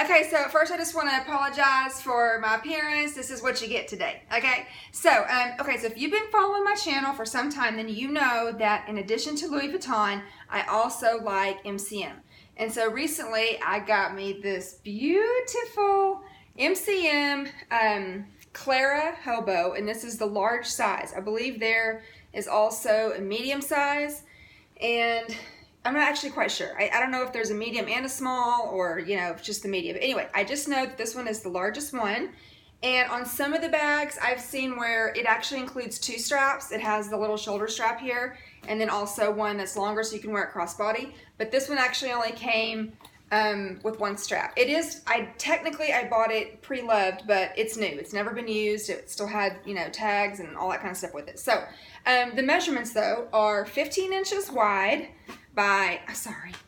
Okay, so first I just want to apologize for my appearance. This is what you get today, okay? So, so if you've been following my channel for some time, then you know that in addition to Louis Vuitton, I also like MCM. And so recently I got me this beautiful MCM Klara Hobo, and this is the large size. I believe there is also a medium size, and I'm not actually quite sure. I don't know if there's a medium and a small, or just the medium. But anyway, I just know that this one is the largest one. And on some of the bags, I've seen where it actually includes 2 straps. It has the little shoulder strap here, and then also one that's longer so you can wear it crossbody. But this one actually only came with 1 strap. It is, technically I bought it pre-loved, but it's new. It's never been used. It still had, tags and all that kind of stuff with it. So the measurements though are 15 inches wide by,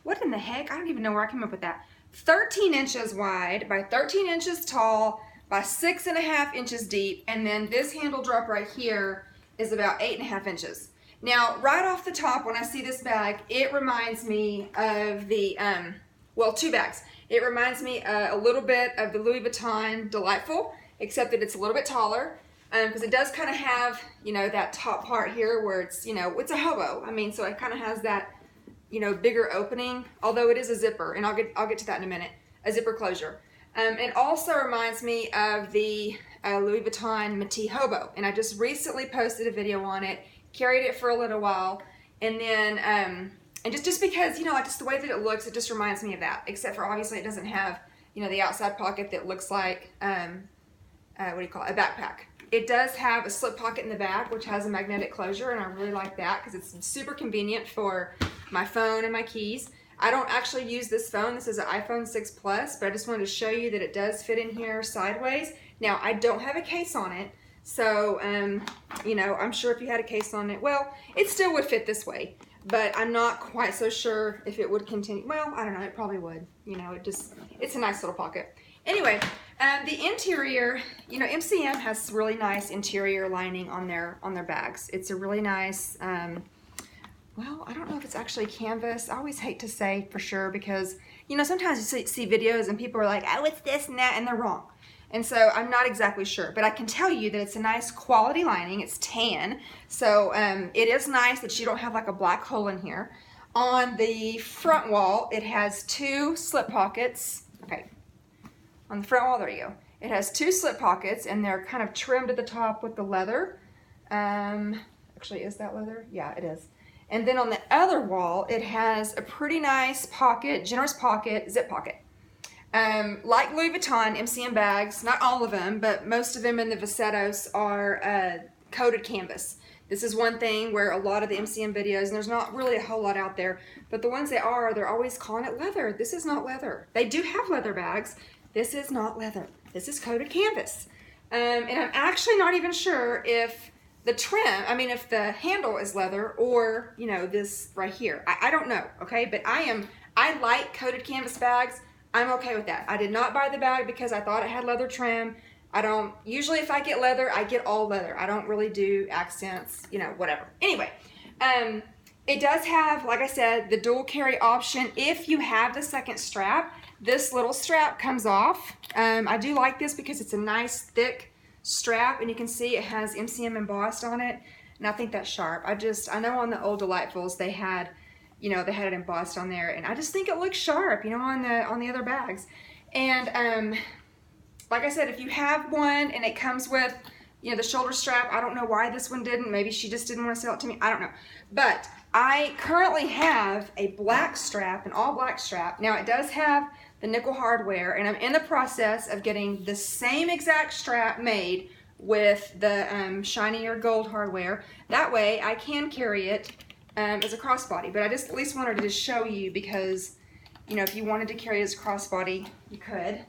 what in the heck? I don't even know where I came up with that. 13 inches wide by 13 inches tall by 6.5 inches deep. And then this handle drop right here is about 8.5 inches. Now, right off the top, when I see this bag, it reminds me of the, 2 bags. It reminds me a little bit of the Louis Vuitton Delightful, except that it's a little bit taller, because it does kind of have, that top part here where it's, it's a hobo. So it kind of has that, bigger opening, although it is a zipper, and I'll get to that in a minute, a zipper closure. It also reminds me of the Louis Vuitton Métis Hobo, and I just recently posted a video on it, carried it for a little while, and then, and just because, just the way that it looks, it just reminds me of that, except for obviously it doesn't have, the outside pocket that looks like, a backpack. It does have a slip pocket in the back, which has a magnetic closure, and I really like that because it's super convenient for my phone and my keys. I don't actually use this phone. This is an iPhone 6 Plus, but I just wanted to show you that it does fit in here sideways. Now, I don't have a case on it, so, I'm sure if you had a case on it, well, it still would fit this way, but I'm not quite so sure if it would continue. Well, I don't know, it probably would. It's a nice little pocket. Anyway, the interior, MCM has really nice interior lining on their bags. It's a really nice, well, I don't know if it's actually canvas. I always hate to say for sure because, sometimes you see videos and people are like, oh, it's this and that, and they're wrong. And so I'm not exactly sure, but I can tell you that it's a nice quality lining. It's tan, so it is nice that you don't have like a black hole in here. On the front wall, it has 2 slip pockets. Okay, on the front wall, there you go. It has 2 slip pockets, and they're kind of trimmed at the top with the leather. Actually, is that leather? Yeah, it is. And then on the other wall, it has a pretty nice pocket, generous pocket, zip pocket. Like Louis Vuitton MCM bags, not all of them, but most of them in the Vassettos are coated canvas. This is one thing where a lot of the MCM videos, and there's not really a whole lot out there, but the ones they're always calling it leather. This is not leather. They do have leather bags. This is not leather. This is coated canvas. And I'm actually not even sure if the trim, if the handle is leather or, this right here. I don't know, okay? But I like coated canvas bags. I'm okay with that. I did not buy the bag because I thought it had leather trim. Usually if I get leather, I get all leather. I don't really do accents, whatever. Anyway, it does have, like I said, the dual carry option. If you have the second strap, this little strap comes off. I do like this because it's a nice thick strap, and you can see it has MCM embossed on it, and I think that's sharp. I know on the old Delightfuls they had, they had it embossed on there, and I just think it looks sharp, on the other bags. And like I said, if you have one and it comes with, the shoulder strap, I don't know why this one didn't. Maybe she just didn't want to sell it to me. I don't know. But I currently have a black strap, an all black strap. Now it does have the nickel hardware, and I'm in the process of getting the same exact strap made with the shinier gold hardware. That way I can carry it as a crossbody, but I just at least wanted to just show you because, if you wanted to carry it as a crossbody, you could.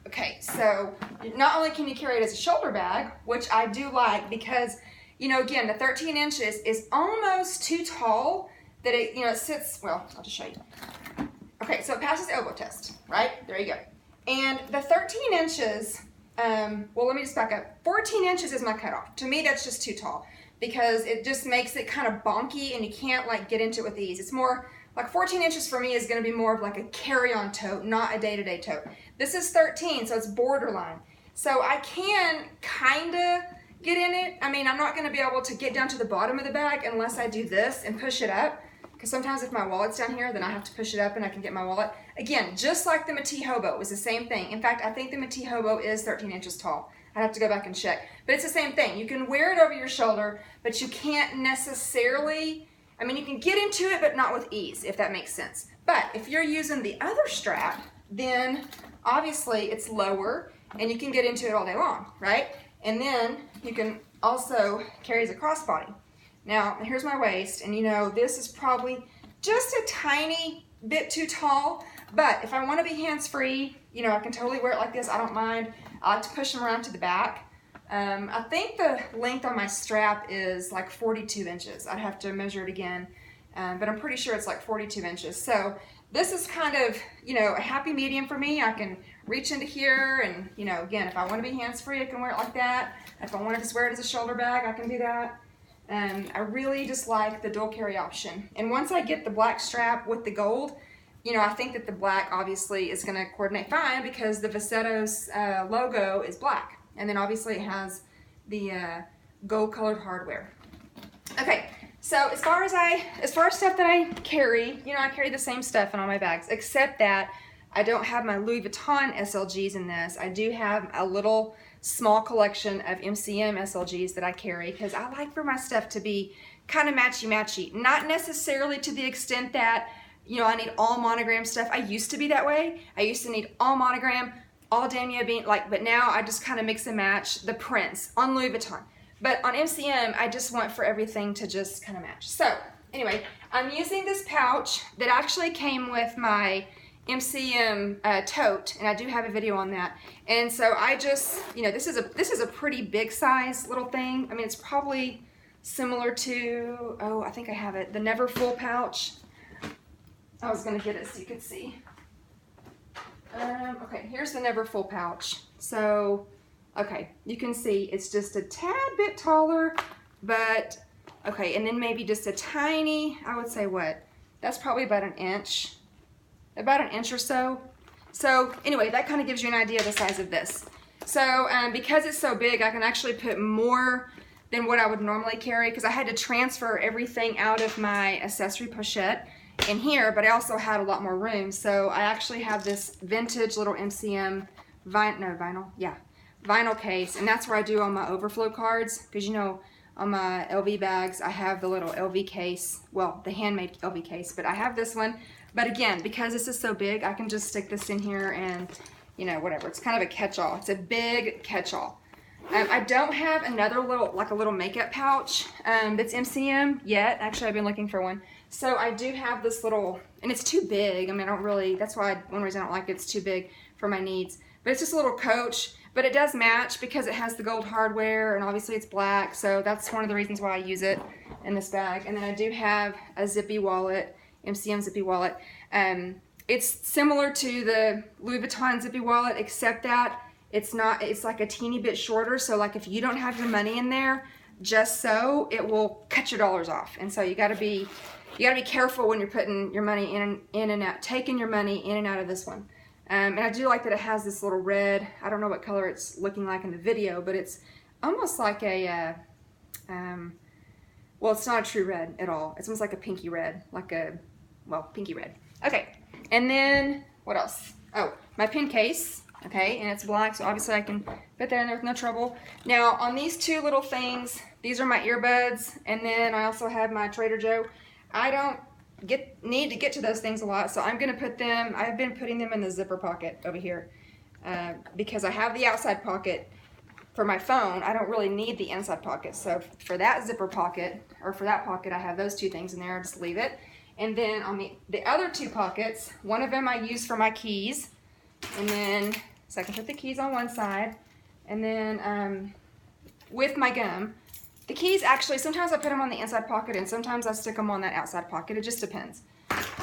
Okay, so not only can you carry it as a shoulder bag, which I do like because, again, the 13 inches is almost too tall that it, it sits, well, I'll just show you. Okay, so it passes the elbow test, right? There you go. And the 13 inches, well, let me just back up. 14 inches is my cutoff. To me, that's just too tall because it just makes it kind of bonky and you can't like get into it with ease. It's more like 14 inches for me is going to be more of like a carry-on tote, not a day-to-day tote. This is 13, so it's borderline. So I can kind of get in it. I mean, I'm not going to be able to get down to the bottom of the bag unless I do this and push it up. Because sometimes if my wallet's down here, then I have to push it up and I can get my wallet. Again, just like the MCM Hobo, it was the same thing. In fact, I think the MCM Hobo is 13 inches tall. I'd have to go back and check. But it's the same thing. You can wear it over your shoulder, but you can't necessarily, I mean, you can get into it, but not with ease, if that makes sense. But if you're using the other strap, then obviously it's lower and you can get into it all day long, right? And then you can also carry as a crossbody. Now, here's my waist, and you know, this is probably just a tiny bit too tall, but if I want to be hands-free, you know, I can totally wear it like this. I don't mind. I like to push them around to the back. I think the length on my strap is like 42 inches. I'd have to measure it again, but I'm pretty sure it's like 42 inches. So this is kind of, you know, a happy medium for me. I can reach into here and, you know, again, if I want to be hands-free, I can wear it like that. If I want to just wear it as a shoulder bag, I can do that. I really just like the dual carry option. And once I get the black strap with the gold, you know, I think that the black obviously is going to coordinate fine because the Vassetto's logo is black. And then obviously it has the gold colored hardware. Okay, so as far as stuff that I carry, you know, I carry the same stuff in all my bags, except that I don't have my Louis Vuitton SLGs in this. I do have a little small collection of MCM SLGs that I carry because I like for my stuff to be kind of matchy-matchy. Not necessarily to the extent that, you know, I need all monogram stuff. I used to be that way. I used to need all monogram, all damier being like, but now I just kind of mix and match the prints on Louis Vuitton. But on MCM, I just want for everything to just kind of match. So anyway, I'm using this pouch that actually came with my MCM tote, and I do have a video on that. And so I just, you know, this is a pretty big size little thing. I mean, it's probably similar to, oh, I think I have it, the Never Full pouch. I was gonna get it so you could see. Okay, here's the Never Full pouch. So, okay, you can see it's just a tad bit taller, but okay, and then maybe just a tiny, I would say what? That's probably about an inch or so. So anyway, that kind of gives you an idea of the size of this. So because it's so big, I can actually put more than what I would normally carry because I had to transfer everything out of my accessory pochette in here, but I also had a lot more room. So I actually have this vintage little MCM vinyl case, and that's where I do all my overflow cards because, you know, on my LV bags, I have the little LV case, well, the handmade LV case, but I have this one. But again, because this is so big, I can just stick this in here and, you know, whatever. It's kind of a catch-all. It's a big catch-all. I don't have another little, like a little makeup pouch that's MCM yet. Actually, I've been looking for one. So I do have this little, and it's too big. I mean, I don't really, that's why one reason I don't like it, it's too big for my needs. But it's just a little coach, but it does match because it has the gold hardware, and obviously it's black. So that's one of the reasons why I use it in this bag. And then I do have a zippy wallet, MCM zippy wallet. It's similar to the Louis Vuitton zippy wallet, except that it's not, it's like a teeny bit shorter. So like if you don't have your money in there, just so, it will cut your dollars off. And so you gotta be careful when you're putting your money in and out, taking your money in and out of this one. And I do like that it has this little red, I don't know what color it's looking like in the video, but it's almost like a, well, it's not a true red at all. It's almost like a pinky red, like a, well, pinky red. Okay, and then what else? Oh, my pen case, okay, and it's black, so obviously I can put that in there with no trouble. Now, on these two little things, these are my earbuds, and then I also have my Trader Joe. I don't need to get to those things a lot, so I'm gonna put them, I've been putting them in the zipper pocket over here because I have the outside pocket for my phone. I don't really need the inside pocket, so for that zipper pocket, or for that pocket, I have those two things in there. I just leave it. And then on the other two pockets, one of them I use for my keys, and then, so I can put the keys on one side, and then with my gum. The keys, actually, sometimes I put them on the inside pocket, and sometimes I stick them on that outside pocket. It just depends.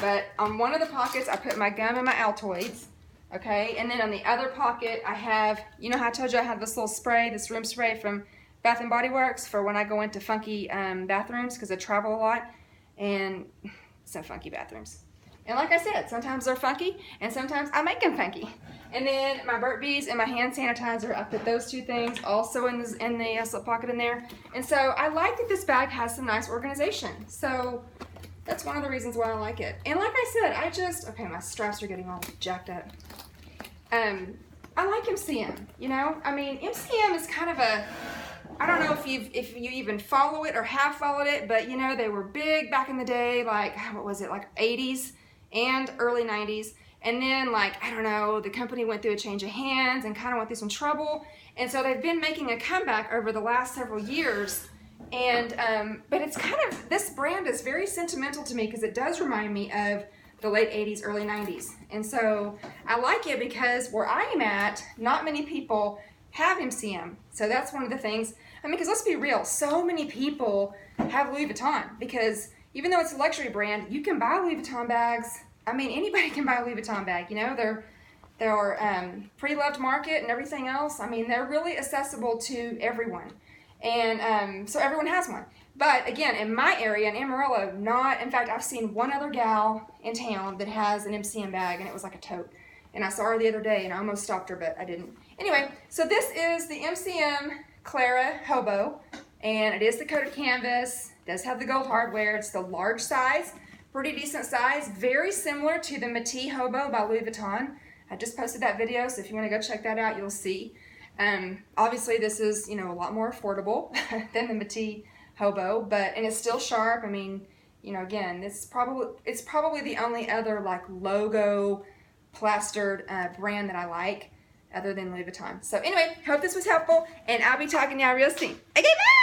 But on one of the pockets, I put my gum and my Altoids, okay? And then on the other pocket, I have, you know how I told you I have this little spray, this room spray from Bath & Body Works for when I go into funky bathrooms because I travel a lot. And so funky bathrooms. And like I said, sometimes they're funky, and sometimes I make them funky. And then my Burt's Bees and my hand sanitizer, I put those two things also in the slip pocket in there. And so I like that this bag has some nice organization. So that's one of the reasons why I like it. And like I said, okay, my straps are getting all jacked up. I like MCM, you know? I mean, MCM is kind of a, I don't know if you even follow it or have followed it, but you know, they were big back in the day, like, what was it, like 80s and early 90s. And then, like, I don't know, the company went through a change of hands and kind of went through some trouble. And so they've been making a comeback over the last several years. And, but it's kind of, this brand is very sentimental to me because it does remind me of the late 80s, early 90s. And so I like it because where I am at, not many people have MCM. So that's one of the things, I mean, because let's be real, so many people have Louis Vuitton because even though it's a luxury brand, you can buy Louis Vuitton bags. I mean, anybody can buy a Louis Vuitton bag, you know, they're pre-loved market and everything else. I mean, they're really accessible to everyone. And so everyone has one. But again, in my area, in Amarillo, in fact, I've seen one other gal in town that has an MCM bag, and it was like a tote. And I saw her the other day, and I almost stopped her, but I didn't. Anyway, so this is the MCM Klara Hobo, and it is the coated canvas. It does have the gold hardware. It's the large size, pretty decent size, very similar to the Métis Hobo by Louis Vuitton. I just posted that video, so if you want to go check that out, you'll see. Obviously, this is, you know, a lot more affordable than the Métis Hobo, and it's still sharp. I mean, you know, again, it's probably the only other like logo plastered brand that I like other than Louis Vuitton. So anyway, hope this was helpful, and I'll be talking to y'all real soon. Okay, bye!